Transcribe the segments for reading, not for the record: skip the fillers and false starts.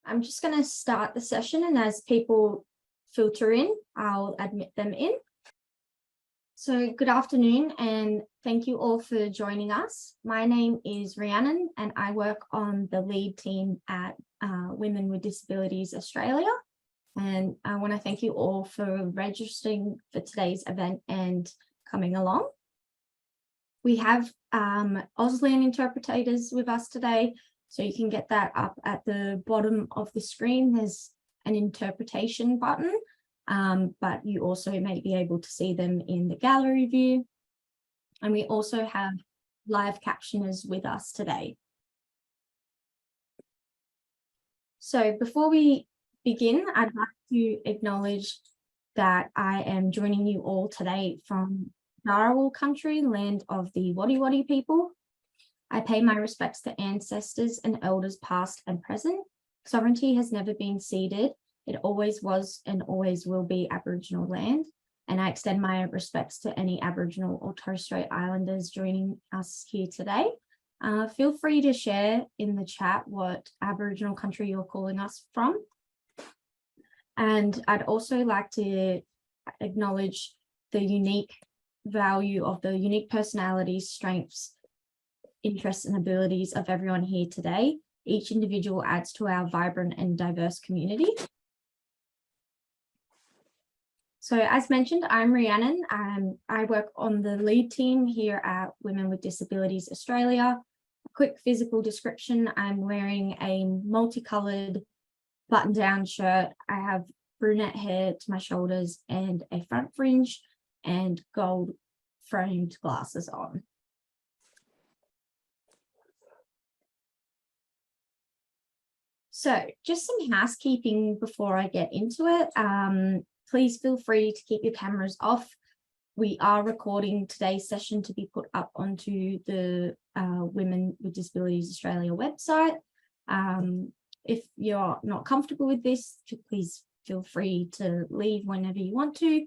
I'm just going to start the session, and as people filter in, I'll admit them in. So good afternoon, and thank you all for joining us. My name is Rhiannon, and I work on the lead team at Women with Disabilities Australia. And I want to thank you all for registering for today's event and coming along. We have Auslan interpreters with us today, so you can get that up at the bottom of the screen. There's an interpretation button, but you also may be able to see them in the gallery view. And we also have live captioners with us today. So before we begin, I'd like to acknowledge that I am joining you all today from Dharawal country, land of the Wadi people. I pay my respects to ancestors and elders past and present. Sovereignty has never been ceded. It always was and always will be Aboriginal land. And I extend my respects to any Aboriginal or Torres Strait Islanders joining us here today. Feel free to share in the chat what Aboriginal country you're calling us from. And I'd also like to acknowledge the unique value of the unique personalities, strengths, interests, and abilities of everyone here today. Each individual adds to our vibrant and diverse community. So as mentioned, I'm Rhiannon. I work on the lead team here at Women with Disabilities Australia. A quick physical description: I'm wearing a multicolored button-down shirt. I have brunette hair to my shoulders and a front fringe and gold framed glasses on. So just some housekeeping before I get into it. Please feel free to keep your cameras off. We are recording today's session to be put up onto the Women with Disabilities Australia website. If you're not comfortable with this, please feel free to leave whenever you want to.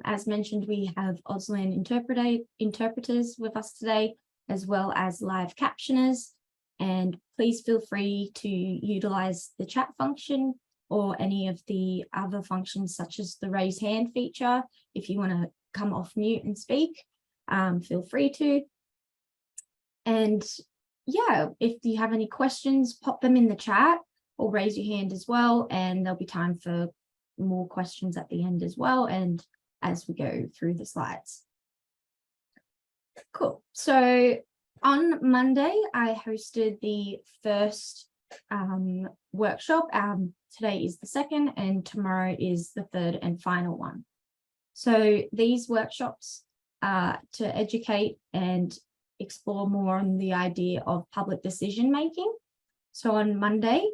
As mentioned, we have Auslan interpreters with us today, as well as live captioners. And please feel free to utilize the chat function or any of the other functions, such as the raise hand feature. If you want to come off mute and speak, feel free to. And yeah, if you have any questions, pop them in the chat or raise your hand as well. And there'll be time for more questions at the end as well, and as we go through the slides. Cool. So on Monday, I hosted the first workshop. Today is the second, and tomorrow is the third and final one. So these workshops are to educate and explore more on the idea of public decision making. So on Monday,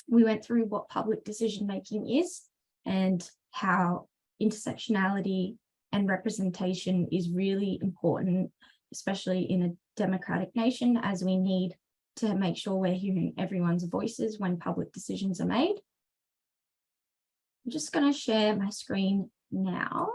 we went through what public decision making is and how intersectionality and representation is really important, especially in a democratic nation, as we need to make sure we're hearing everyone's voices when public decisions are made. I'm just going to share my screen now.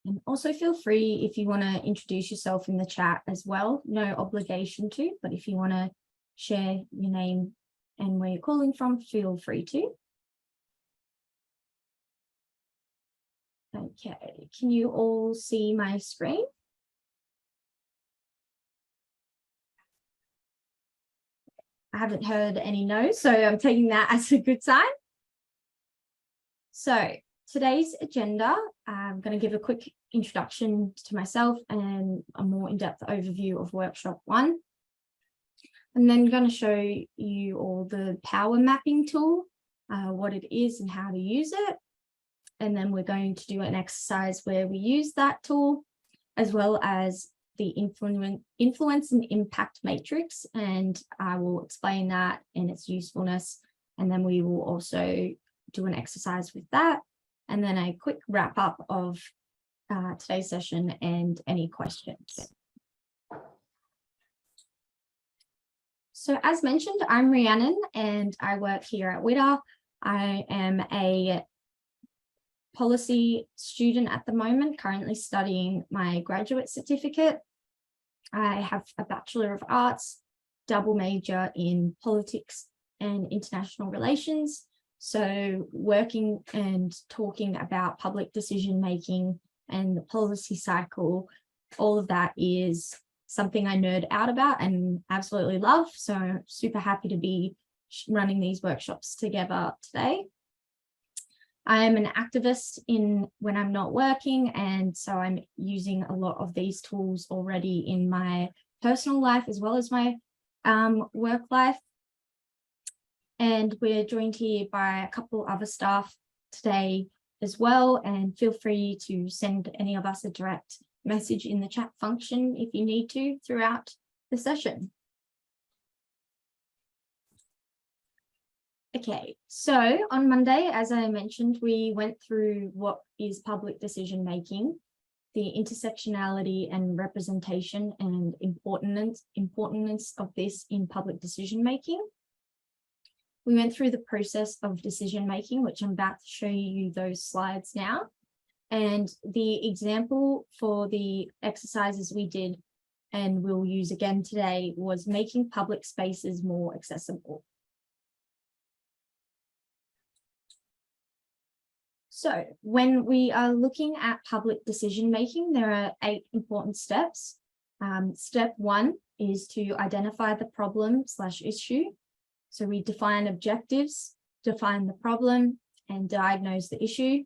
And also feel free, if you want to introduce yourself in the chat as well, no obligation to, but if you want to share your name and where you're calling from, feel free to. Okay, can you all see my screen? I haven't heard any no's, so I'm taking that as a good sign. So today's agenda, I'm going to give a quick introduction to myself and a more in-depth overview of workshop 1. I'm then going to show you all the power mapping tool, what it is and how to use it. And then we're going to do an exercise where we use that tool, as well as the influence and impact matrix. And I will explain that and its usefulness. And then we will also do an exercise with that. And then a quick wrap up of today's session and any questions. So as mentioned, I'm Rhiannon and I work here at WWDA. I am a policy student at the moment, currently studying my graduate certificate. I have a Bachelor of Arts double major in politics and international relations. So working and talking about public decision making and the policy cycle, all of that is something I nerd out about and absolutely love. So I'm super happy to be running these workshops together today. I'm an activist when I'm not working, and so I'm using a lot of these tools already in my personal life as well as my work life. And we're joined here by a couple other staff today as well, and feel free to send any of us a direct message in the chat function if you need to throughout the session. Okay, so on Monday, as I mentioned, we went through what is public decision making, the intersectionality and representation and importance of this in public decision making. We went through the process of decision making, which I'm about to show you those slides now. And the example for the exercises we did and we'll use again today was making public spaces more accessible. So when we are looking at public decision making, there are 8 important steps. Step 1 is to identify the problem/issue. So we define objectives, define the problem, and diagnose the issue.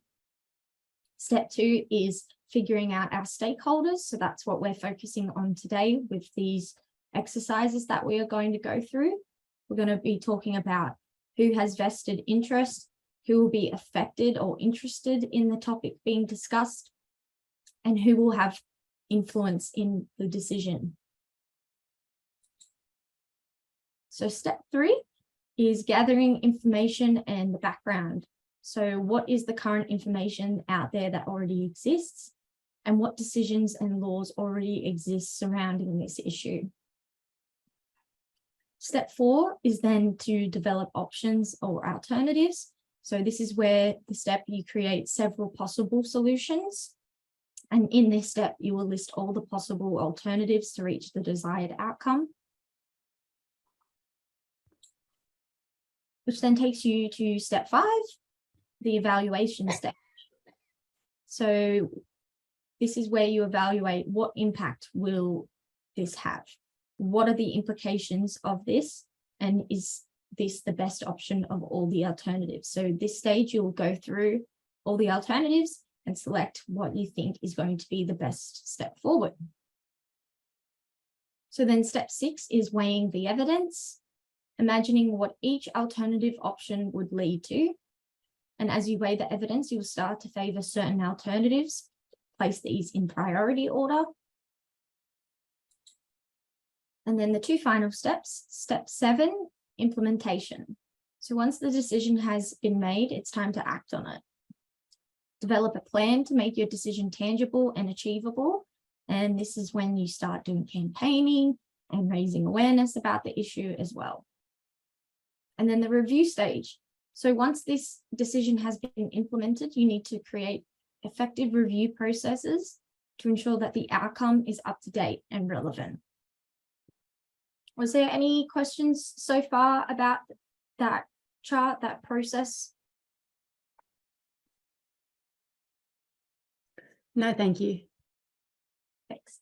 Step 2 is figuring out our stakeholders. So that's what we're focusing on today with these exercises that we are going to go through. We're going to be talking about who has vested interest, who will be affected or interested in the topic being discussed, and who will have influence in the decision. So step 3 is gathering information and the background. So what is the current information out there that already exists, and what decisions and laws already exist surrounding this issue? Step 4 is then to develop options or alternatives. So this is where the step you create several possible solutions. And in this step, you will list all the possible alternatives to reach the desired outcome. Which then takes you to step 5, the evaluation step. So this is where you evaluate what impact will this have? What are the implications of this? And is this the best option of all the alternatives? So this stage, you'll go through all the alternatives and select what you think is going to be the best step forward. So then step 6 is weighing the evidence, imagining what each alternative option would lead to. And as you weigh the evidence, you'll start to favor certain alternatives, place these in priority order. And then the 2 final steps, step 7, implementation. So once the decision has been made, it's time to act on it. Develop a plan to make your decision tangible and achievable. And this is when you start doing campaigning and raising awareness about the issue as well. And then the review stage. So once this decision has been implemented, you need to create effective review processes to ensure that the outcome is up to date and relevant. Was there any questions so far about that chart, that process? No, thank you. Thanks.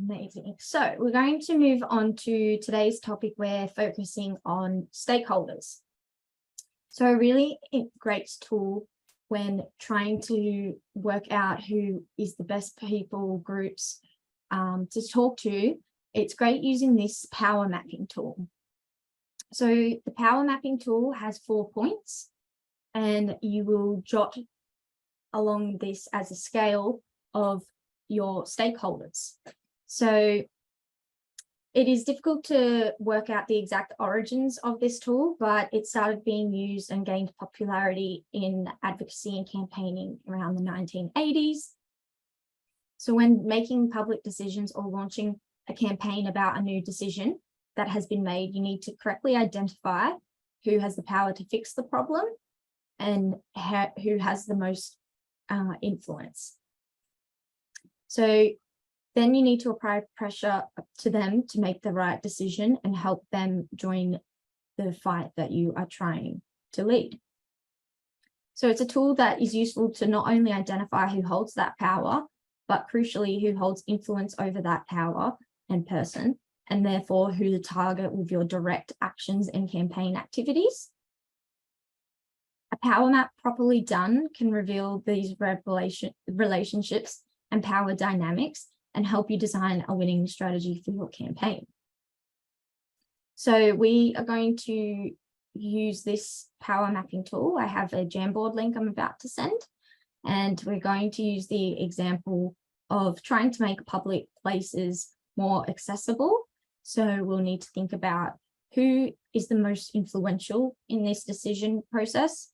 Amazing. So we're going to move on to today's topic. We're focusing on stakeholders. So a really great tool when trying to work out who is the best people groups to talk to. It's great using this power mapping tool. So the power mapping tool has 4 points, and you will jot along this as a scale of your stakeholders. So it is difficult to work out the exact origins of this tool, but it started being used and gained popularity in advocacy and campaigning around the 1980s. So when making public decisions or launching a campaign about a new decision that has been made, you need to correctly identify who has the power to fix the problem and who has the most influence. So Then you need to apply pressure to them to make the right decision and help them join the fight that you are trying to lead. So it's a tool that is useful to not only identify who holds that power, but crucially who holds influence over that power and person, and therefore who to target with your direct actions and campaign activities. A power map properly done can reveal these relationships and power dynamics and help you design a winning strategy for your campaign. So we are going to use this power mapping tool. I have a Jamboard link I'm about to send, and we're going to use the example of trying to make public places more accessible. So we'll need to think about who is the most influential in this decision process,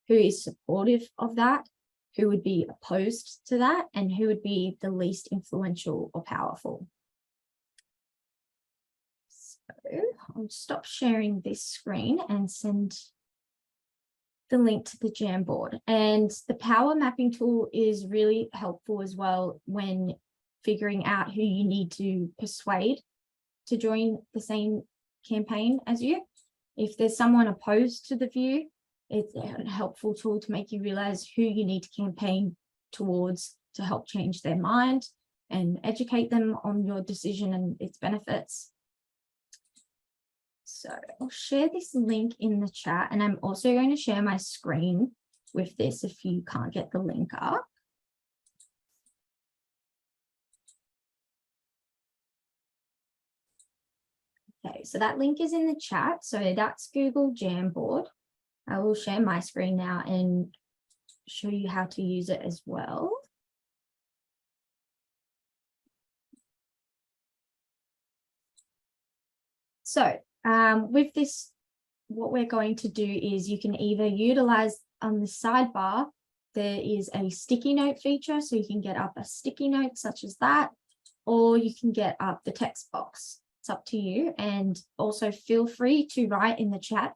who is supportive of that, who would be opposed to that, and who would be the least influential or powerful. So I'll stop sharing this screen and send the link to the Jamboard. And the power mapping tool is really helpful as well when figuring out who you need to persuade to join the same campaign as you. If there's someone opposed to the view, it's a helpful tool to make you realize who you need to campaign towards to help change their mind and educate them on your decision and its benefits. So I'll share this link in the chat, and I'm also going to share my screen with this if you can't get the link up. Okay, so that link is in the chat. So that's Google Jamboard. I will share my screen now and show you how to use it as well. So with this, what we're going to do is you can either utilize on the sidebar, there is a sticky note feature, so you can get up a sticky note such as that, or you can get up the text box. It's up to you. And also feel free to write in the chat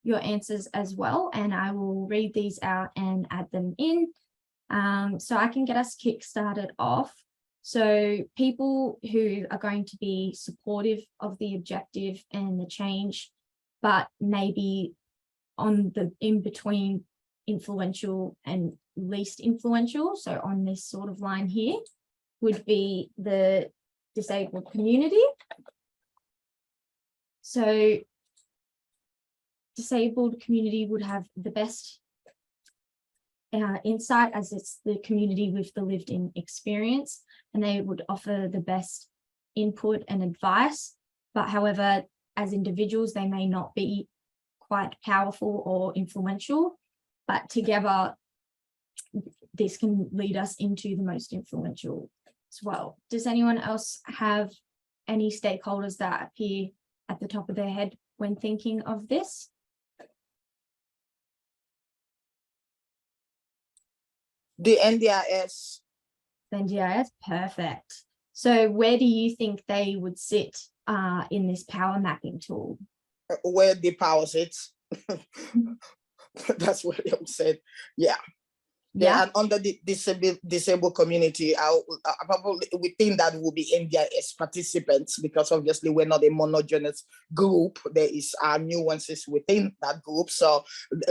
your answers as well, and I will read these out and add them in. So I can get us kick-started off. So people who are going to be supportive of the objective and the change, but maybe on the in-between influential and least influential, so on this sort of line here, would be the disabled community. So disabled community would have the best insight, as it's the community with the lived-in experience, and they would offer the best input and advice. But however, as individuals, they may not be quite powerful or influential, but together this can lead us into the most influential as well. Does anyone else have any stakeholders that appear at the top of their head when thinking of this? The NDIS. The NDIS, perfect. So where do you think they would sit in this power mapping tool? Where the power sits. That's what they said. Yeah. Yeah, and under the disabled community, I probably we think that will be NDIS participants, because obviously we're not a monogenous group. There is nuances within that group. So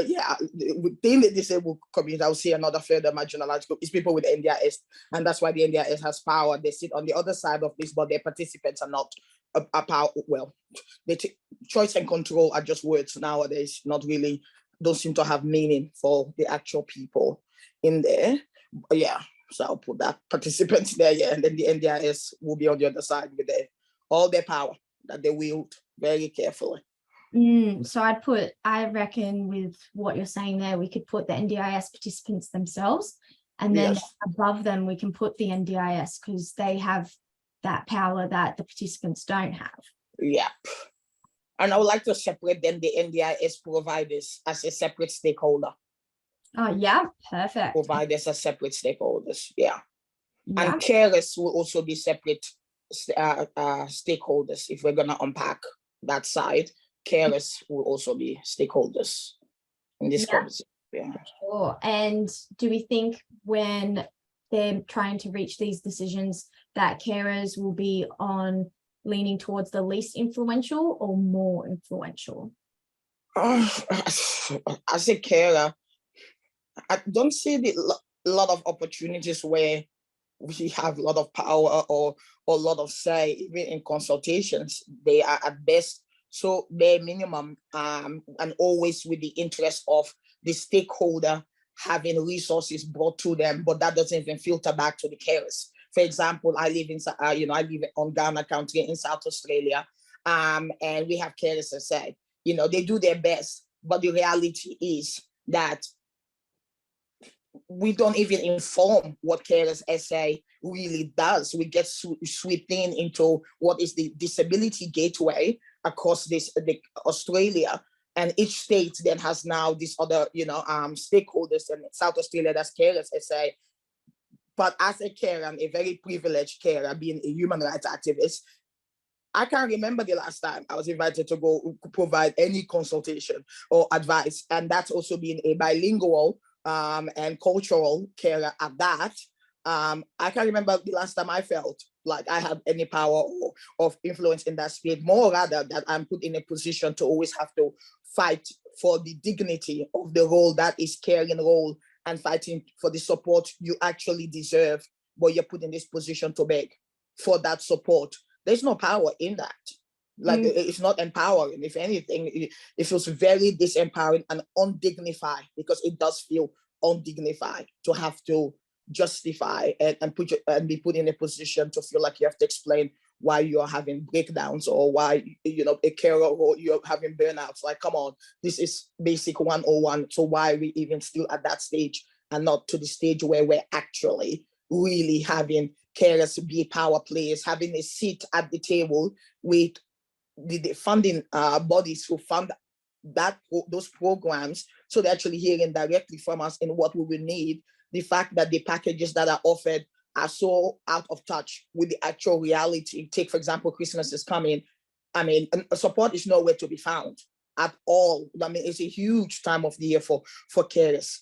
yeah, within the disabled community, I would see another further marginalized group is people with NDIS, and that's why the NDIS has power. They sit on the other side of this, but their participants are not a power. Well, choice and control are just words nowadays. Not really, don't seem to have meaning for the actual people in there. Yeah, so I'll put that participants there, yeah, and then the NDIS will be on the other side with all their power that they wield very carefully. So I reckon with what you're saying there, we could put the NDIS participants themselves, and then above them we can put the NDIS, because they have that power that the participants don't have. Yeah. And I would like to separate then the NDIS providers as a separate stakeholder. Oh, yeah, perfect. Providers as separate stakeholders, yeah. And carers will also be separate stakeholders. If we're going to unpack that side, carers will also be stakeholders in this conversation. Yeah. Sure. And do we think when they're trying to reach these decisions that carers will be on leaning towards the least influential or more influential? As a carer, I don't see a lot of opportunities where we have a lot of power or a lot of say, even in consultations. They are at best so bare minimum, and always with the interest of the stakeholder having resources brought to them, but that doesn't even filter back to the carers. For example, I live on Ghana Country in South Australia, and we have carers that say, they do their best, but the reality is that we don't even inform what carers SA really does. We get swept into what is the disability gateway across the Australia, and each state then has now these other stakeholders, and South Australia, that's carers SA. But as a carer, I'm a very privileged carer, being a human rights activist. I can't remember the last time I was invited to go provide any consultation or advice, and that's also being a bilingual and cultural carer at that. I can't remember the last time I felt like I had any power or of influence in that space, more rather that I'm put in a position to always have to fight for the dignity of the role that is caring role, and fighting for the support you actually deserve, but you're put in this position to beg for that support. There's no power in that. Like, it's not empowering. If anything, it feels very disempowering and undignified, because it does feel undignified to have to justify and be put in a position to feel like you have to explain why you're having breakdowns, or why a carer, or you're having burnouts. Like, come on, this is basic 101. So why are we even still at that stage, and not to the stage where we're actually really having carers be power players, having a seat at the table with the funding bodies who fund those programs, so they're actually hearing directly from us in what we will need. The fact that the packages that are offered are so out of touch with the actual reality. Take, for example, Christmas is coming. I mean, support is nowhere to be found at all. I mean, it's a huge time of the year for carers.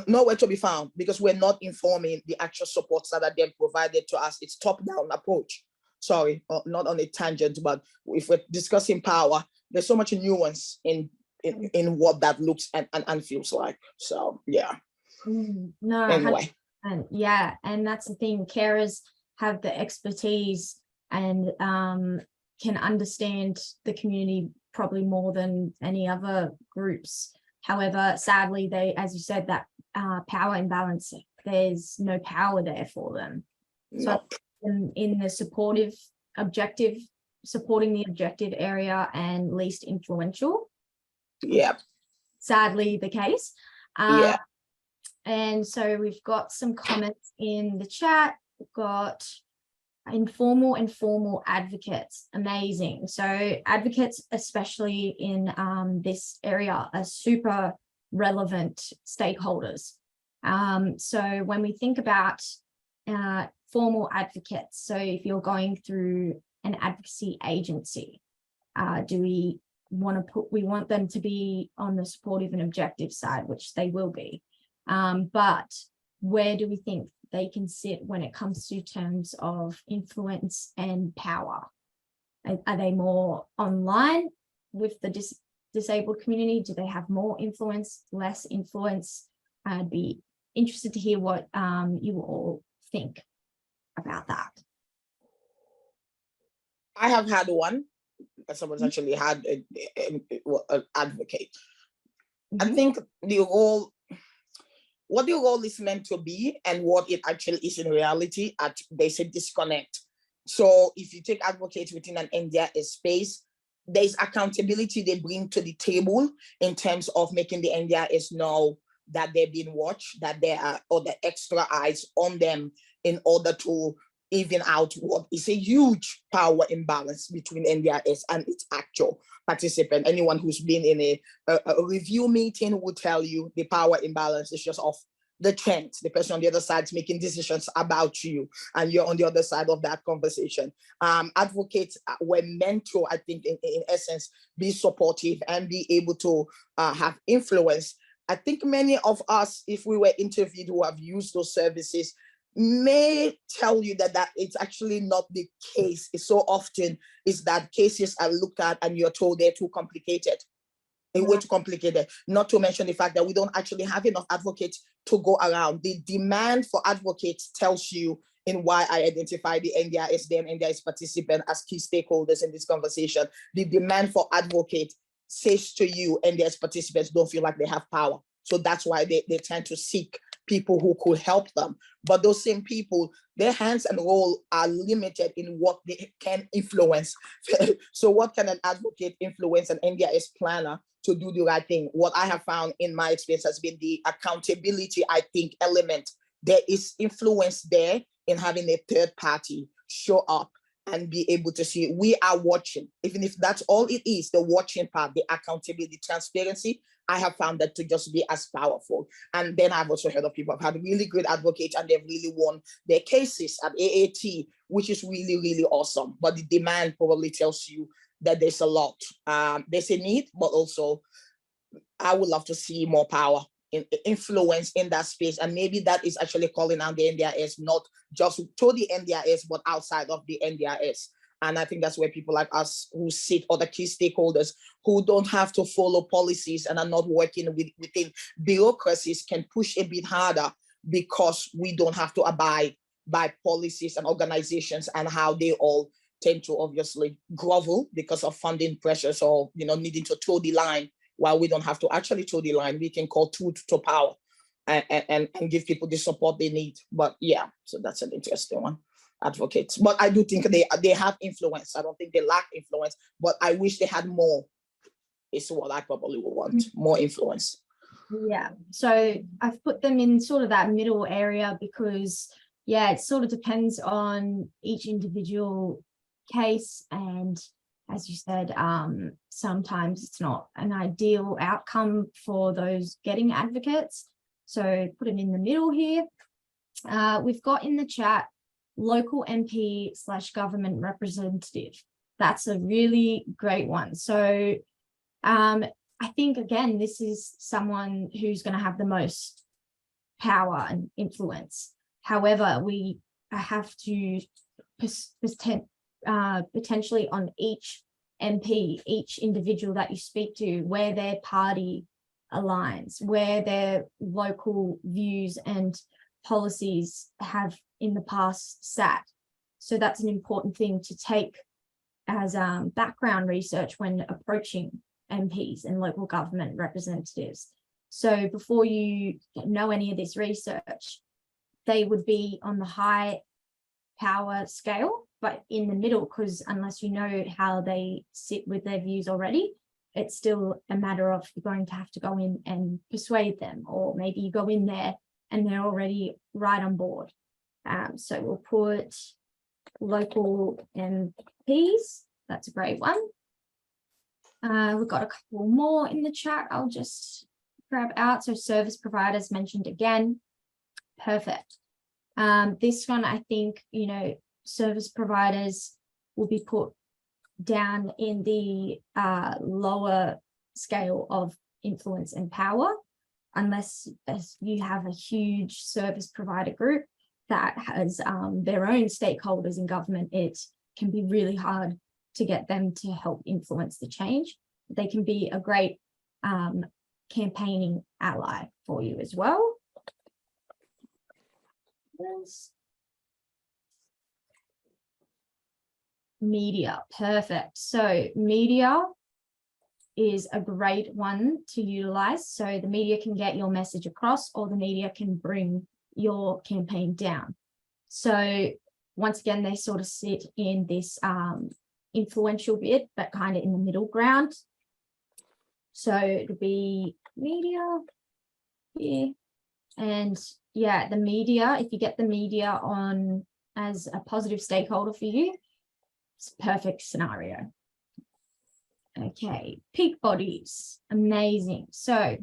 Nowhere to be found, because we're not informing the actual supports that are then provided to us. It's top-down approach. Sorry, not on a tangent, but if we're discussing power, there's so much nuance in what that looks and feels like. So yeah. No, anyway. And yeah, and that's the thing. Carers have the expertise and can understand the community probably more than any other groups. However, sadly, they, as you said, that power imbalance, there's no power there for them. Nope. So in the supporting the objective area and least influential. Yeah. Sadly, the case. Yeah. And so we've got some comments in the chat. We've got informal and formal advocates. Amazing. So advocates, especially in this area, are super relevant stakeholders. So when we think about formal advocates, so if you're going through an advocacy agency, we want them to be on the supportive and objective side, which they will be. But where do we think they can sit when it comes to terms of influence and power? Are they more online with the disabled community? Do they have more influence, less influence? I'd be interested to hear what you all think about that. I have had one. Someone's actually had an advocate. I think what the role is meant to be and what it actually is in reality, there's a disconnect. So if you take advocates within an NDIS space, there's accountability they bring to the table in terms of making the NDIS know that they're being watched, that there are other extra eyes on them in order to even out what is a huge power imbalance between NDIS and its actual participant. Anyone who's been in a review meeting will tell you the power imbalance is just off the trend. The person on the other side is making decisions about you, and you're on the other side of that conversation. Advocates were meant to, I think, in essence, be supportive and be able to have influence. I think many of us, if we were interviewed who have used those services, may tell you that it's actually not the case. It's so often is that cases are looked at and you're told they're too complicated. Way too complicated, not to mention the fact that we don't actually have enough advocates to go around. The demand for advocates tells you in why I identify the NDIS, the NDIS participant as key stakeholders in this conversation. The demand for advocates says to you, NDIS participants don't feel like they have power. So that's why they tend to seek people who could help them. But those same people, their hands and role are limited in what they can influence. So what can an advocate influence an NDIS planner to do the right thing? What I have found in my experience has been the accountability, I think, element. There is influence there in having a third party show up and be able to see we are watching, even if that's all it is, the watching part, the accountability, transparency. I have found that to just be as powerful. And then I've also heard of people have had really great advocates and they've really won their cases at AAT, which is really, really awesome. But the demand probably tells you that there's a lot. There's a need, but also I would love to see more power, influence in that space. And maybe that is actually calling out the NDIS, not just to the NDIS, but outside of the NDIS. And I think that's where people like us who sit, other key stakeholders who don't have to follow policies and are not working within bureaucracies can push a bit harder, because we don't have to abide by policies and organizations and how they all tend to obviously grovel because of funding pressures or needing to toe the line. While we don't have to actually toe the line, we can call truth to power and give people the support they need. But yeah, so that's an interesting one. Advocates, but I do think they have influence. I don't think they lack influence, but I wish they had more. Is what I probably would want, more influence. Yeah, so I've put them in sort of that middle area because it sort of depends on each individual case, and as you said, sometimes it's not an ideal outcome for those getting advocates, so put them in the middle here. We've got in the chat local MP/government representative. That's a really great one. So I think, again, this is someone who's going to have the most power and influence. However, we have to potentially on each MP, each individual that you speak to, where their party aligns, where their local views and policies have in the past sat. So that's an important thing to take as background research when approaching MPs and local government representatives. So before you know any of this research, they would be on the high power scale, but in the middle, because unless you know how they sit with their views already, it's still a matter of you're going to have to go in and persuade them, or maybe you go in there and they're already right on board. So we'll put local MPs. That's a great one. We've got a couple more in the chat. I'll just grab out. So service providers mentioned again. Perfect. This one, I think, service providers will be put down in the lower scale of influence and power, unless you have a huge service provider group that has their own stakeholders in government. It can be really hard to get them to help influence the change. They can be a great campaigning ally for you as well. Media, perfect. So media is a great one to utilize. So the media can get your message across, or the media can bring your campaign down. So once again, they sort of sit in this influential bit, but kind of in the middle ground. So it'll be media here. And yeah, the media, if you get the media on as a positive stakeholder for you, it's a perfect scenario. Okay, peak bodies, amazing. So I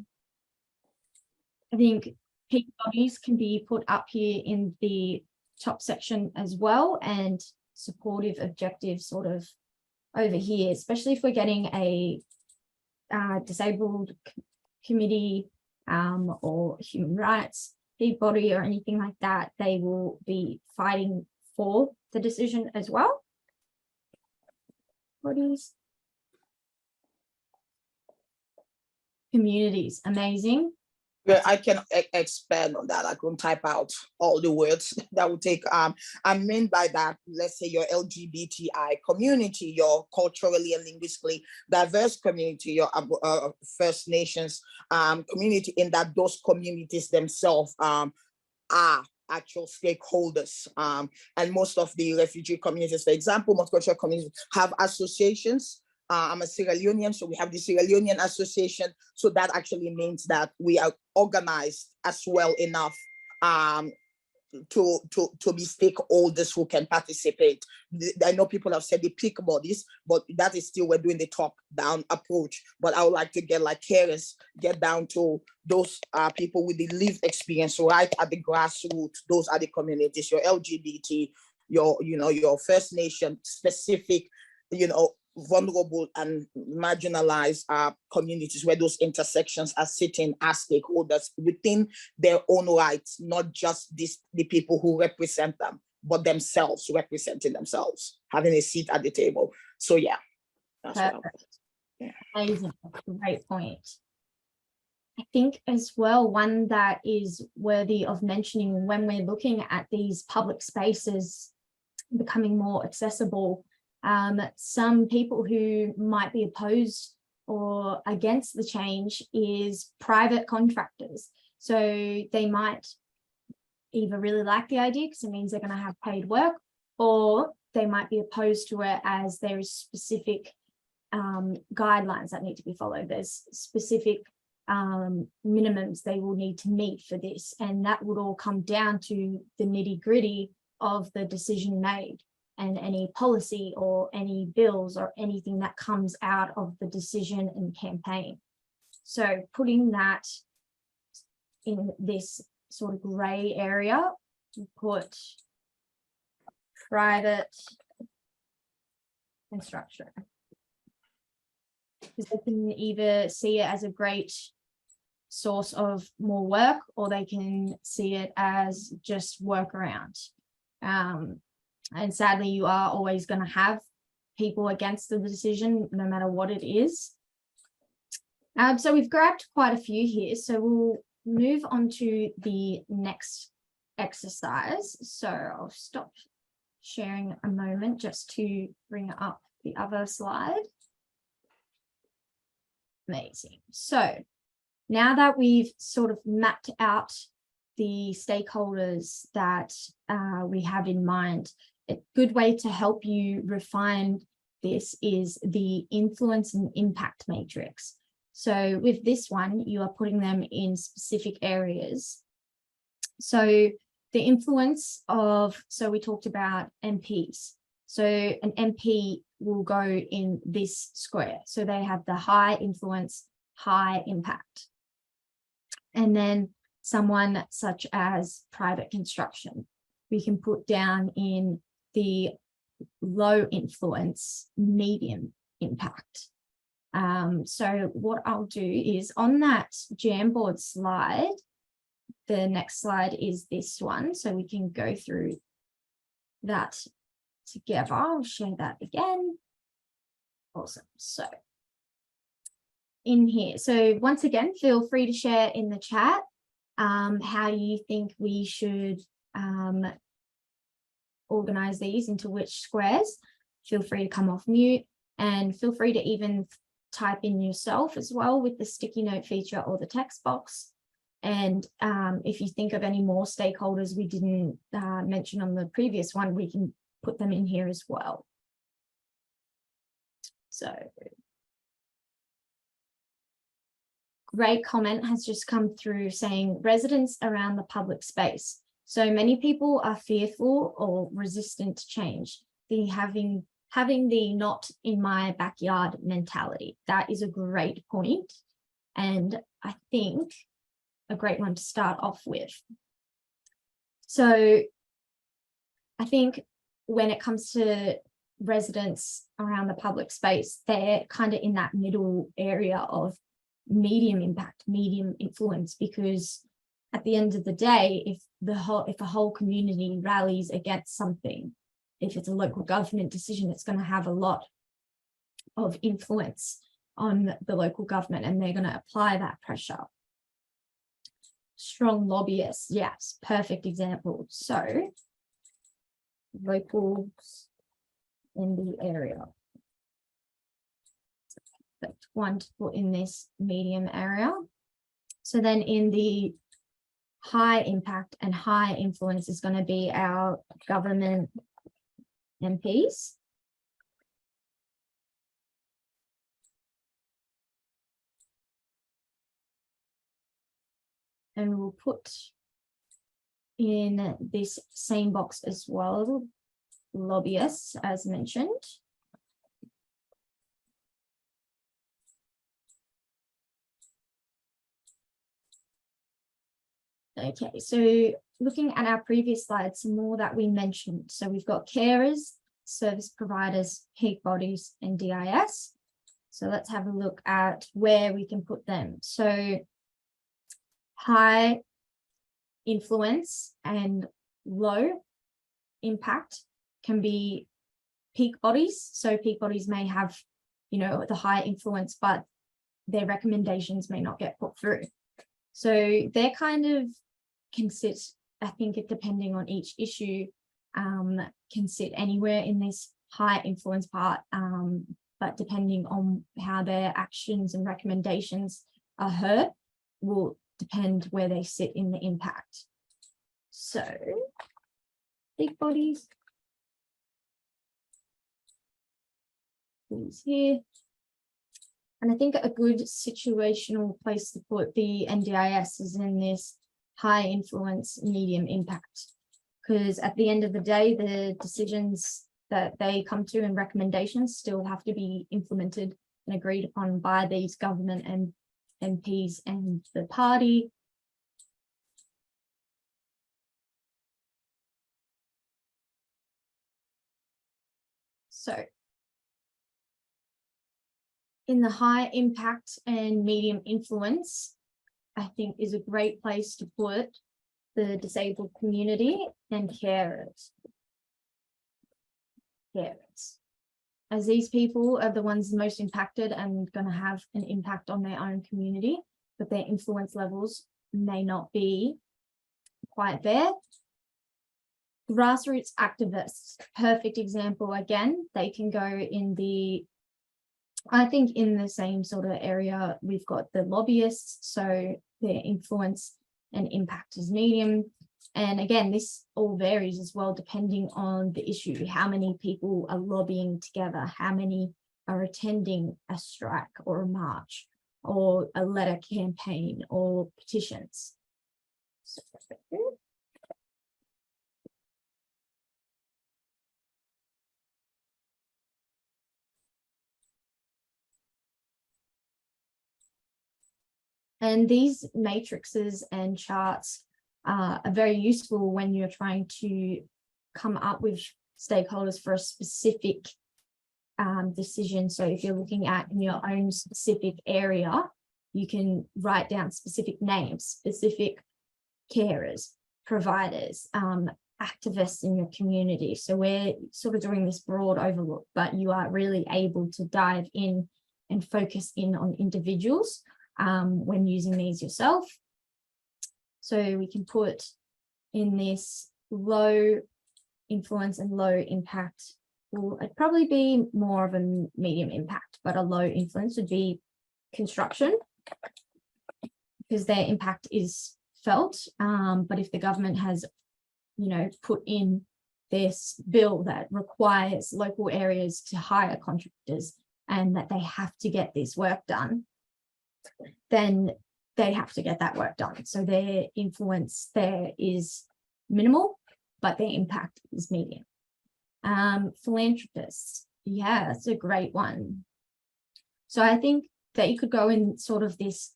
think peak bodies can be put up here in the top section as well, and supportive objectives sort of over here, especially if we're getting a disabled committee or human rights. Peabody or anything like that, they will be fighting for the decision as well. Bodies. Communities, amazing. Yeah, I can expand on that. I can type out all the words that would take. I mean by that, let's say your LGBTI community, your culturally and linguistically diverse community, your First Nations community, in that those communities themselves are actual stakeholders. And most of the refugee communities, for example, multicultural communities have associations. I'm a Sierra Leonean, so we have the Sierra Leonean Association. So that actually means that we are organized as well enough to be stakeholders who can participate. I know people have said the peak bodies, but that is still, we're doing the top-down approach. But I would like to get, like Karis, get down to those people with the lived experience right at the grassroots. Those are the communities, your LGBT, your First Nation specific, vulnerable and marginalized communities, where those intersections are sitting as stakeholders within their own rights, not just the people who represent them, but themselves representing themselves, having a seat at the table. So yeah, that's Perfect. Amazing. Great point. I think as well, one that is worthy of mentioning when we're looking at these public spaces becoming more accessible, some people who might be opposed or against the change is private contractors. So they might either really like the idea because it means they're going to have paid work, or they might be opposed to it as there is specific guidelines that need to be followed. There's specific minimums they will need to meet for this, and that would all come down to the nitty-gritty of the decision made, and any policy or any bills or anything that comes out of the decision and campaign. So putting that in this sort of gray area, to put private construction, because they can either see it as a great source of more work, or they can see it as just workaround. And sadly, you are always going to have people against the decision, no matter what it is. So we've grabbed quite a few here. So we'll move on to the next exercise. So I'll stop sharing a moment just to bring up the other slide. Amazing. So now that we've sort of mapped out the stakeholders that we have in mind, a good way to help you refine this is the influence and impact matrix. So with this one, you are putting them in specific areas. So the influence of, so we talked about MPs. So an MP will go in this square. So they have the high influence, high impact. And then someone such as private construction, we can put down in the low influence, medium impact. So what I'll do is on that Jamboard slide, the next slide is this one, so we can go through that together. I'll share that again. Awesome. So in here, so once again, feel free to share in the chat how you think we should organize these into which squares. Feel free to come off mute, and feel free to even type in yourself as well with the sticky note feature or the text box. And if you think of any more stakeholders we didn't mention on the previous one, we can put them in here as well. So great comment has just come through saying residents around the public space. So many people are fearful or resistant to change. Having the not in my backyard mentality. That is a great point, and I think a great one to start off with. So I think when it comes to residents around the public space, they're kind of in that middle area of medium impact, medium influence, because at the end of the day, if a whole community rallies against something, if it's a local government decision, it's going to have a lot of influence on the local government, and they're going to apply that pressure. Strong lobbyists, yes, perfect example. So locals in the area. Perfect one to put in this medium area. So then in the high impact and high influence is going to be our government MPs. And we'll put in this same box as well, lobbyists, as mentioned. Okay, so looking at our previous slides, some more that we mentioned. So we've got carers, service providers, peak bodies, and DIS. So let's have a look at where we can put them. So high influence and low impact can be peak bodies. So peak bodies may have, you know, the high influence, but their recommendations may not get put through. So they're kind of can sit, I think it depending on each issue, can sit anywhere in this high influence part, but depending on how their actions and recommendations are heard will depend where they sit in the impact. So big bodies, these here. And I think a good situational place to put the NDIS is in this high influence, medium impact, because at the end of the day, the decisions that they come to and recommendations still have to be implemented and agreed upon by these government and MPs and the party. So in the high impact and medium influence, I think is a great place to put the disabled community and carers. Carers, as these people are the ones most impacted and going to have an impact on their own community, but their influence levels may not be quite there. Grassroots activists, perfect example again. They can go in the, I think in the same sort of area, we've got the lobbyists, so their influence and impact is medium. And again, this all varies as well, depending on the issue, how many people are lobbying together, how many are attending a strike or a march or a letter campaign or petitions. So, and these matrices and charts are very useful when you're trying to come up with stakeholders for a specific decision. So if you're looking at in your own specific area, you can write down specific names, specific carers, providers, activists in your community. So we're sort of doing this broad overlook, but you are really able to dive in and focus in on individuals when using these yourself. So we can put in this low influence and low impact. Well, it'd probably be more of a medium impact, but a low influence would be construction, because their impact is felt. But if the government has, you know, put in this bill that requires local areas to hire contractors and that they have to get this work done, then they have to get that work done. So their influence there is minimal, but their impact is medium. Philanthropists, yeah, that's a great one. So I think they could go in sort of this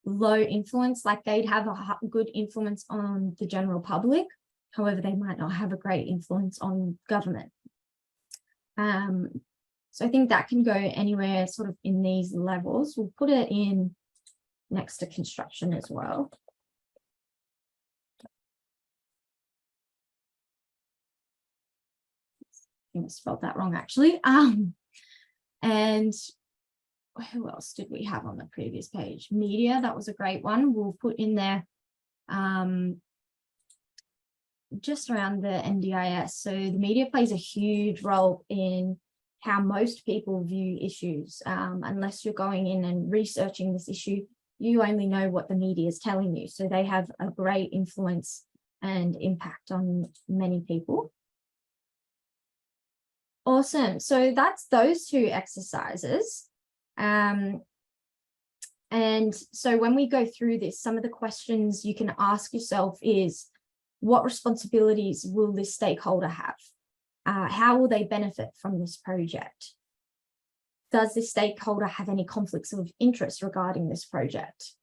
low influence, like they'd have a good influence on the general public. However, they might not have a great influence on government. So I think that can go anywhere sort of in these levels. We'll put it in next to construction as well. think I spelled that wrong actually. And who else did we have on the previous page? Media, that was a great one. We'll put in there just around the NDIS. So the media plays a huge role in how most people view issues. Unless you're going in and researching this issue, you only know what the media is telling you. So they have a great influence and impact on many people. Awesome. So that's those two exercises. And so when we go through this, some of the questions you can ask yourself is, what responsibilities will this stakeholder have? How will they benefit from this project? Does this stakeholder have any conflicts of interest regarding this project?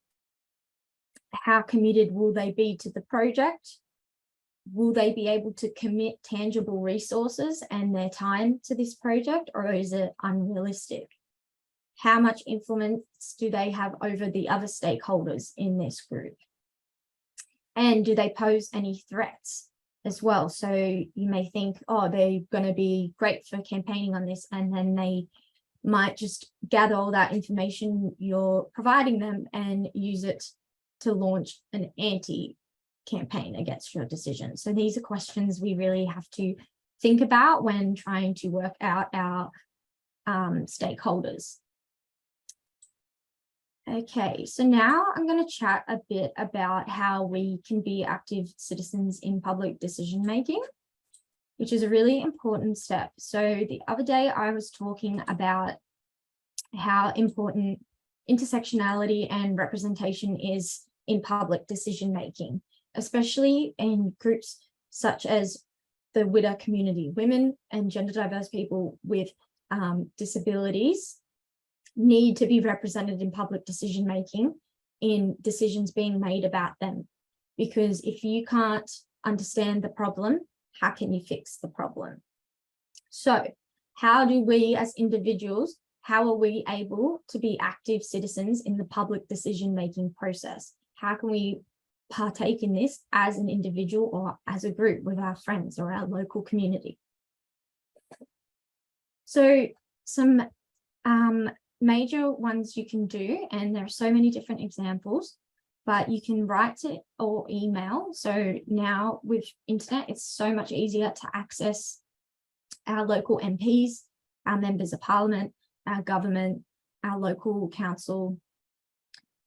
How committed will they be to the project? Will they be able to commit tangible resources and their time to this project, or is it unrealistic? How much influence do they have over the other stakeholders in this group? And do they pose any threats as well? So you may think, oh, they're going to be great for campaigning on this, and then they might just gather all that information you're providing them and use it to launch an anti-campaign against your decision. So these are questions we really have to think about when trying to work out our stakeholders. Okay, so now I'm going to chat a bit about how we can be active citizens in public decision making, which is a really important step. So the other day I was talking about how important intersectionality and representation is in public decision making, especially in groups such as the WIDA community. Women and gender diverse people with disabilities need to be represented in public decision making, in decisions being made about them. Because if you can't understand the problem, how can you fix the problem? So how do we as individuals, how are we able to be active citizens in the public decision making process? How can we partake in this as an individual or as a group with our friends or our local community? So some major ones you can do, and there are so many different examples, but you can write it or email. So now with internet, it's so much easier to access our local MPs, our members of parliament, our government, our local council.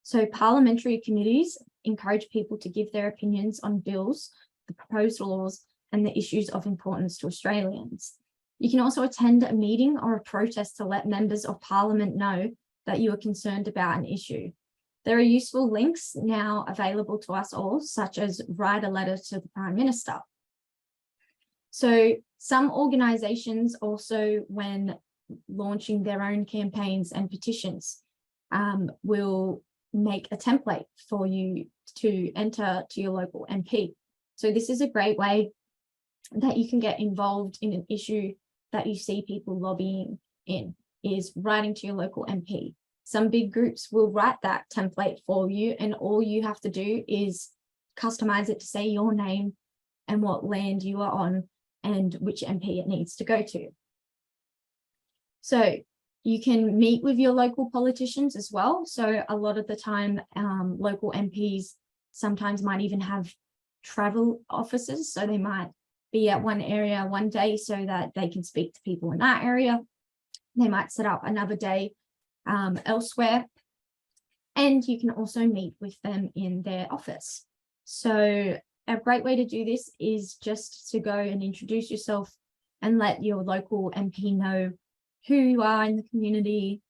So parliamentary committees encourage people to give their opinions on bills, the proposed laws, and the issues of importance to Australians. You can also attend a meeting or a protest to let members of parliament know that you are concerned about an issue. There are useful links now available to us all, such as write a letter to the Prime Minister. So some organisations also, when launching their own campaigns and petitions, will make a template for you to enter to your local MP. So this is a great way that you can get involved in an issue that you see people lobbying in, is writing to your local MP. Some big groups will write that template for you, and all you have to do is customize it to say your name and what land you are on and which MP it needs to go to. So you can meet with your local politicians as well. So a lot of the time, local MPs sometimes might even have travel offices. So they might be at one area one day so that they can speak to people in that area. They might set up another day elsewhere. And you can also meet with them in their office. So a great way to do this is just to go and introduce yourself and let your local MP know who you are in the community,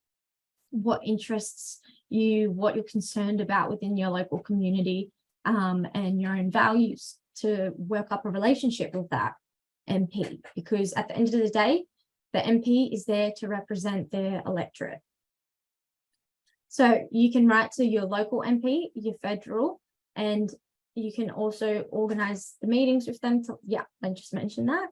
what interests you, what you're concerned about within your local community, and your own values, to work up a relationship with that MP. Because at the end of the day, the MP is there to represent their electorate. So you can write to your local MP, your federal, and you can also organise the meetings with them. I just mentioned that.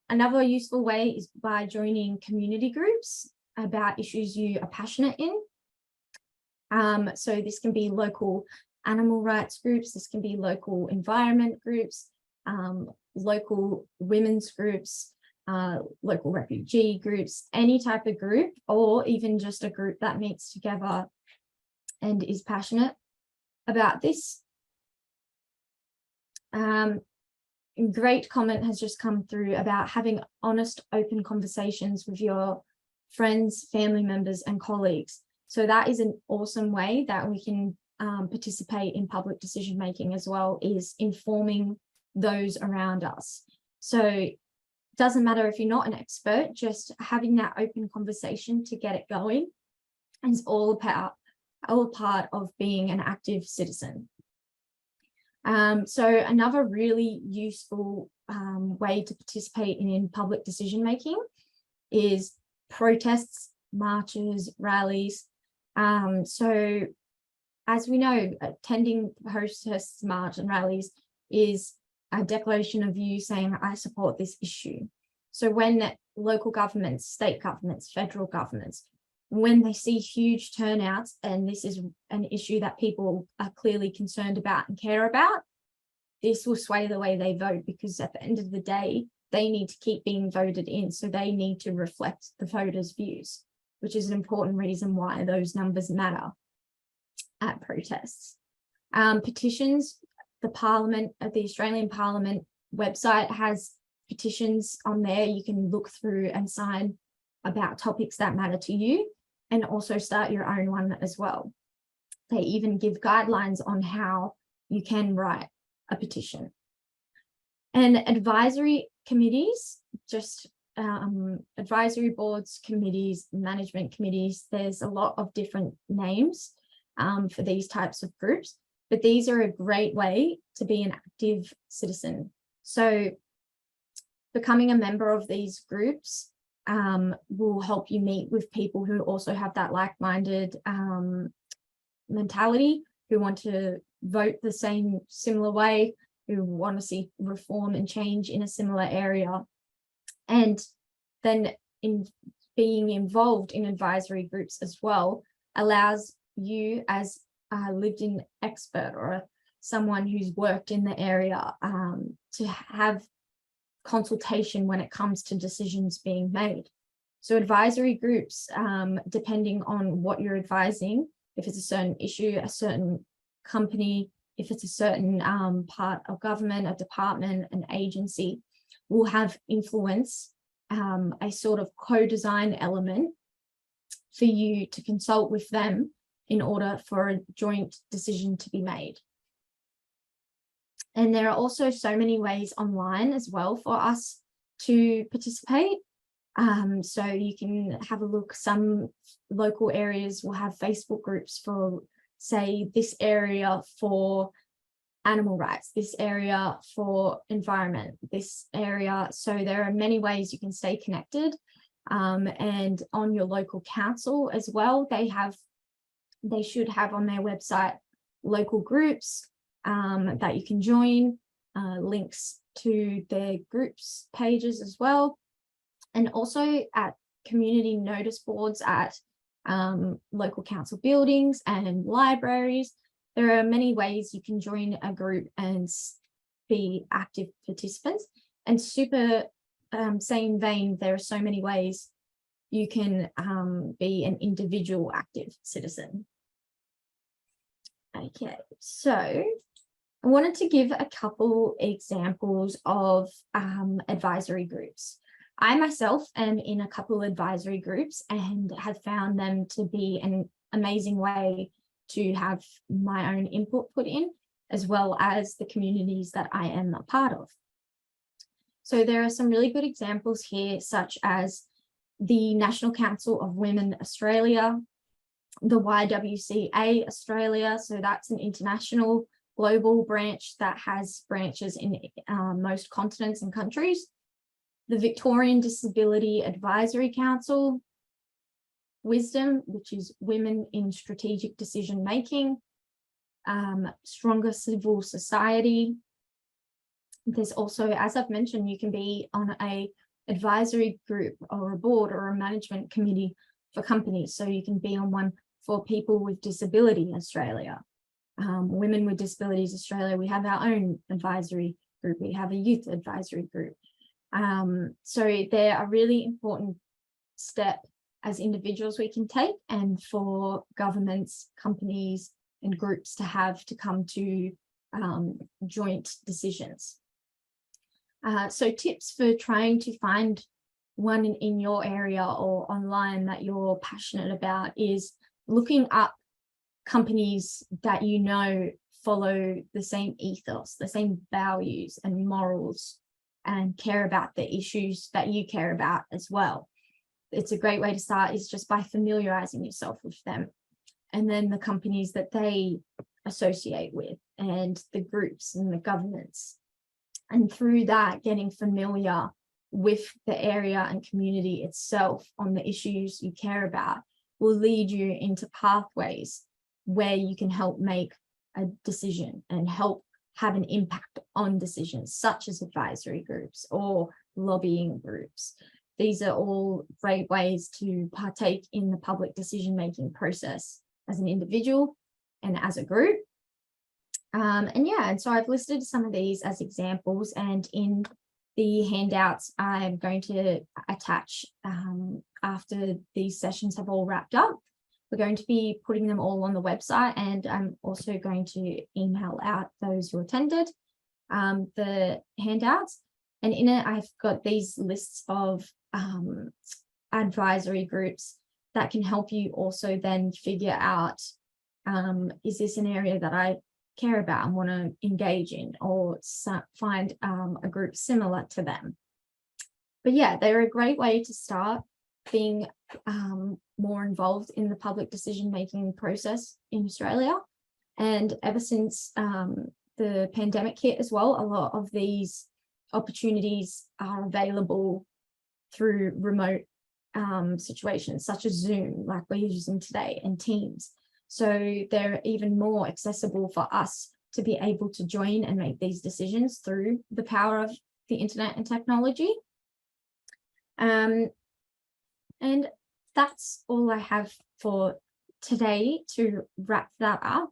Another useful way is by joining community groups about issues you are passionate in. So this can be local animal rights groups, this can be local environment groups, local women's groups, local refugee groups, any type of group, or even just a group that meets together and is passionate about this. Great comment has just come through about having honest, open conversations with your friends, family members, and colleagues. So that is an awesome way that we can participate in public decision making as well, is informing those around us. So it doesn't matter if you're not an expert, just having that open conversation to get it going is all part of being an active citizen. So another really useful way to participate in public decision making is protests, marches, rallies. So as we know, attending protests, march and rallies is a declaration of view saying, I support this issue. So when local governments, state governments, federal governments, when they see huge turnouts, and this is an issue that people are clearly concerned about and care about, this will sway the way they vote, because at the end of the day, they need to keep being voted in. So they need to reflect the voters' views, which is an important reason why those numbers matter at protests. Petitions, the Australian Parliament website has petitions on there. You can look through and sign about topics that matter to you, and also start your own one as well. They even give guidelines on how you can write a petition. And advisory committees, just advisory boards, committees, management committees, there's a lot of different names for these types of groups, but these are a great way to be an active citizen. So becoming a member of these groups will help you meet with people who also have that like-minded mentality, who want to vote the similar way, who want to see reform and change in a similar area. And then in being involved in advisory groups as well allows you, as a lived-in expert or someone who's worked in the area, to have consultation when it comes to decisions being made. So advisory groups, depending on what you're advising, if it's a certain issue, a certain company, if it's a certain part of government, a department, an agency, will have influence, a sort of co-design element for you to consult with them in order for a joint decision to be made. And there are also so many ways online as well for us to participate. So you can have a look. Some local areas will have Facebook groups for, say, this area for animal rights, this area for environment, this area. So there are many ways you can stay connected. And on your local council as well, they should have on their website local groups that you can join, links to their groups pages as well. And also at community notice boards at local council buildings and libraries. There are many ways you can join a group and be active participants. And same vein, there are so many ways you can be an individual active citizen. Okay, so I wanted to give a couple examples of advisory groups. I myself am in a couple advisory groups and have found them to be an amazing way to have my own input put in, as well as the communities that I am a part of. So there are some really good examples here, such as the National Council of Women Australia, the YWCA Australia. So that's an international global branch that has branches in most continents and countries. The Victorian Disability Advisory Council, Wisdom, which is Women in Strategic Decision Making, Stronger Civil Society. There's also, as I've mentioned, you can be on a advisory group or a board or a management committee for companies. So you can be on one for People with Disability Australia, Women with Disabilities Australia. We have our own advisory group. We have a youth advisory group. So they're a really important step as individuals we can take, and for governments, companies, and groups to have to come to joint decisions. So tips for trying to find one in your area or online that you're passionate about is looking up companies that you know follow the same ethos, the same values and morals, and care about the issues that you care about as well. It's a great way to start is just by familiarizing yourself with them, and then the companies that they associate with and the groups and the governments. And through that, getting familiar with the area and community itself on the issues you care about will lead you into pathways where you can help make a decision and help have an impact on decisions, such as advisory groups or lobbying groups. These are all great ways to partake in the public decision-making process as an individual and as a group. And so I've listed some of these as examples, and in the handouts I'm going to attach after these sessions have all wrapped up. We're going to be putting them all on the website, and I'm also going to email out those who attended the handouts. And in it, I've got these lists of advisory groups that can help you also then figure out, is this an area that I care about and want to engage in, or find a group similar to them. But yeah, they're a great way to start being more involved in the public decision-making process in Australia. And ever since the pandemic hit as well, a lot of these opportunities are available through remote situations such as Zoom, like we're using today, and Teams. So they're even more accessible for us to be able to join and make these decisions through the power of the internet and technology. And that's all I have for today to wrap that up.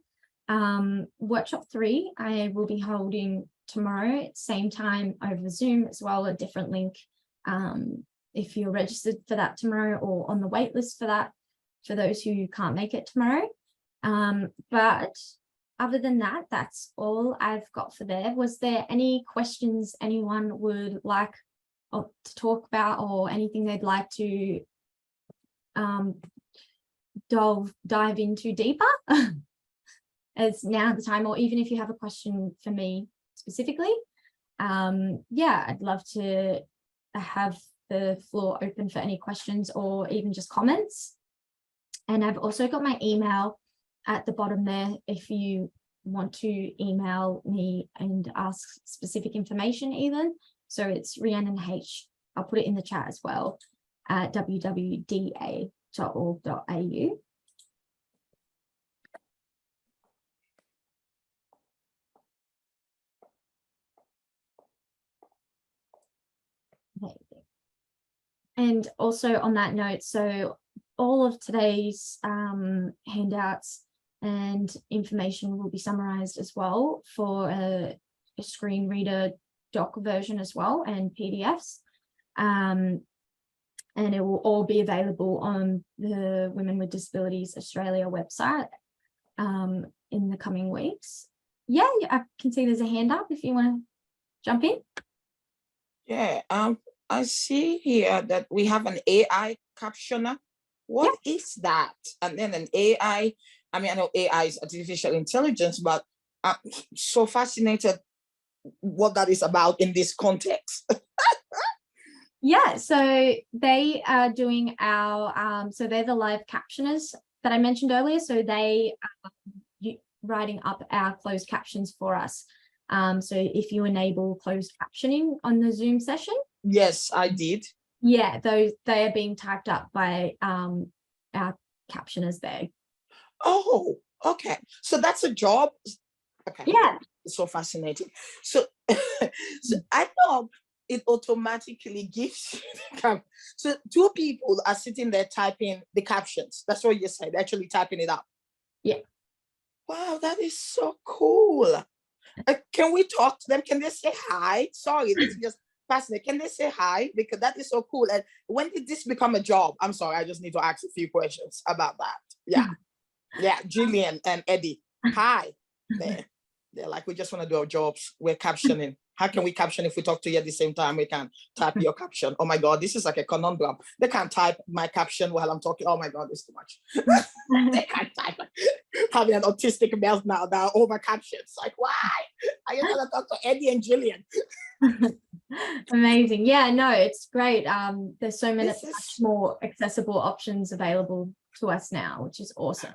Workshop 3, I will be holding tomorrow at the same time over Zoom as well, a different link if you're registered for that tomorrow or on the wait list for that, for those who can't make it tomorrow. But other than that, that's all I've got for there. Was there any questions anyone would like to talk about, or anything they'd like to dive into deeper? As now the time, or even if you have a question for me specifically, yeah, I'd love to have the floor open for any questions or even just comments. And I've also got my email at the bottom there if you want to email me and ask specific information even. So it's Rhiannon H, I'll put it in the chat as well, at wwda.org.au. And also on that note, so all of today's handouts and information will be summarized as well for a screen reader doc version as well, and PDFs. And it will all be available on the Women with Disabilities Australia website in the coming weeks. Yeah, I can see there's a hand up if you want to jump in. Yeah, I see here that we have an AI captioner. What is that? And then an AI, I mean, I know AI is artificial intelligence, but I'm so fascinated what that is about in this context. Yeah, so they are doing our, so they're the live captioners that I mentioned earlier. So they are writing up our closed captions for us. So if you enable closed captioning on the Zoom session. Yes, I did. Yeah, they are being typed up by our captioners there. Oh, okay. So that's a job. Okay. Yeah. It's so fascinating. So, so I thought it automatically gives you so 2 people are sitting there typing the captions. That's what you said, actually typing it up. Yeah. Wow, that is so cool. Can we talk to them? Can they say hi? Sorry, this is just Pastor, can they say hi? Because that is so cool. And when did this become a job? I'm sorry, I just need to ask a few questions about that. Yeah. Yeah, Jillian and Eddie. Hi. They're like, we just want to do our jobs. We're captioning. How can we caption if we talk to you at the same time? We can type your caption. Oh my God, this is like a conundrum. They can't type my caption while I'm talking. Oh my God, it's too much. They can't type. Having an autistic meltdown now over captions. Like, why? Are you gonna talk to Eddie and Jillian? Amazing. Yeah, no, it's great. There's so many much more accessible options available to us now, which is awesome.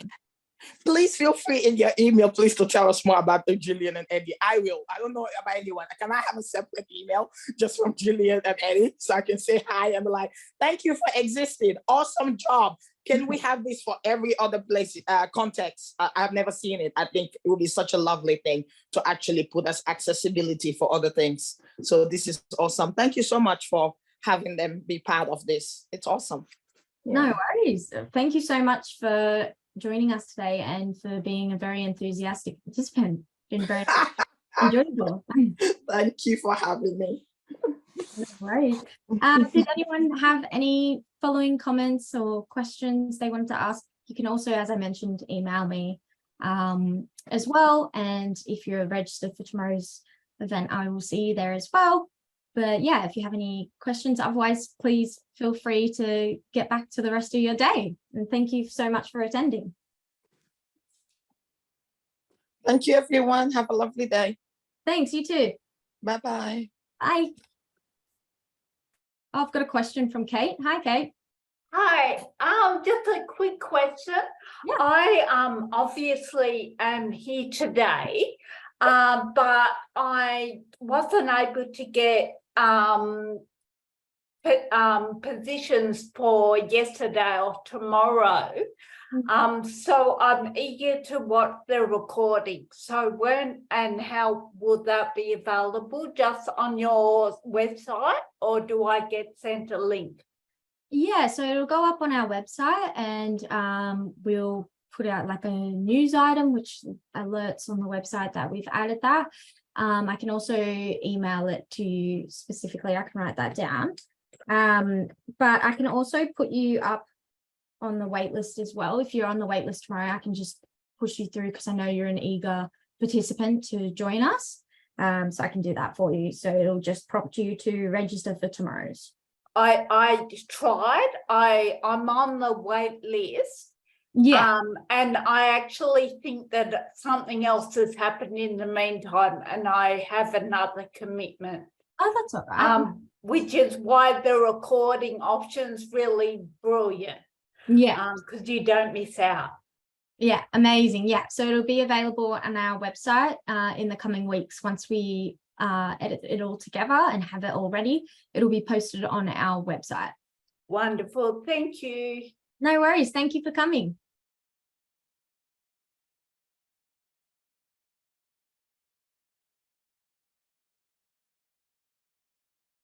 Please feel free in your email, please, to tell us more about the Jillian and Eddie. I will. I don't know about anyone. Can I have a separate email just from Jillian and Eddie so I can say hi and be like, thank you for existing. Awesome job. Can we have this for every other place, context? I've never seen it. I think it would be such a lovely thing to actually put as accessibility for other things. So this is awesome. Thank you so much for having them be part of this. It's awesome. Yeah. No worries. Thank you so much for joining us today and for being a very enthusiastic participant. Been very enjoyable. Thank you for having me. No worries. Did anyone have any following comments or questions they wanted to ask? You can also, as I mentioned, email me as well. And if you're registered for tomorrow's event, I will see you there as well. But yeah, if you have any questions, otherwise, please feel free to get back to the rest of your day. And thank you so much for attending. Thank you, everyone. Have a lovely day. Thanks, you too. Bye-bye. Bye. I've got a question from Kate. Hi, Kate. Hi, just a quick question. Yeah. I obviously am here today, but I wasn't able to get positions for yesterday or tomorrow. So I'm eager to watch the recording. So when and how will that be available? Just on your website, or do I get sent a link? Yeah, so it'll go up on our website, and we'll put out like a news item which alerts on the website that we've added that. I can also email it to you specifically. I can write that down. But I can also put you up on the wait list as well. If you're on the wait list tomorrow, I can just push you through because I know you're an eager participant to join us. So I can do that for you. So it'll just prompt you to register for tomorrow's. I tried. I'm on the wait list. Yeah. And I actually think that something else has happened in the meantime, and I have another commitment. Oh, that's all right. Which is why the recording option's really brilliant. Yeah. Because you don't miss out. Yeah, amazing. Yeah, so it'll be available on our website in the coming weeks. Once we edit it all together and have it all ready, it'll be posted on our website. Wonderful. Thank you. No worries. Thank you for coming.